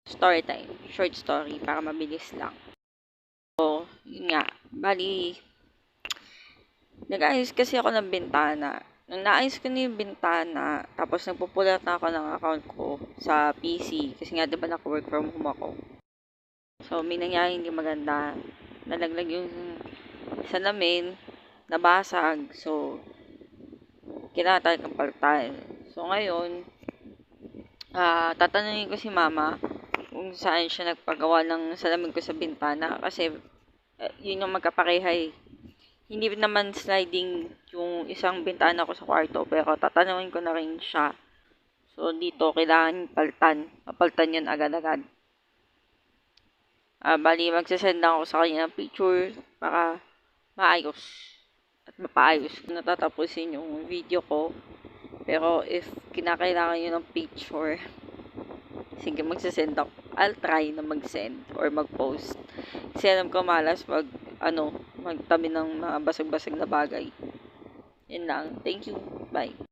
story time. Short story para mabilis lang. So, yun nga. Bali, nag-ayos kasi ako ng bintana. Nung naayos ko na yung bintana, tapos nagpupulat na ako ng account ko sa PC. Kasi nga, diba naka-work from home ako. So, may nangyari hindi maganda. Nalaglag yung salamin, nabasag. So, kailangan tayo ng palitan. So, ngayon, tatanungin ko si mama kung saan siya nagpagawa ng salamin ko sa bintana. Kasi, yun yung magkaparehay. Hindi naman sliding yung isang bintana ko sa kwarto, pero tatanungin ko na rin siya. So, dito, kailangan paltan. Mapaltan yun agad-agad. Bali, magsasend lang ako sa kanya ng picture para maayos at mapaayos ko natatapusin yung video ko. Pero, if kinakailangan yun ng picture, sige, magsasend ako. I'll try na mag-send or mag-post. Kasi alam ko malas magtabi ng mga basag-basag na bagay. Yun lang. Thank you. Bye.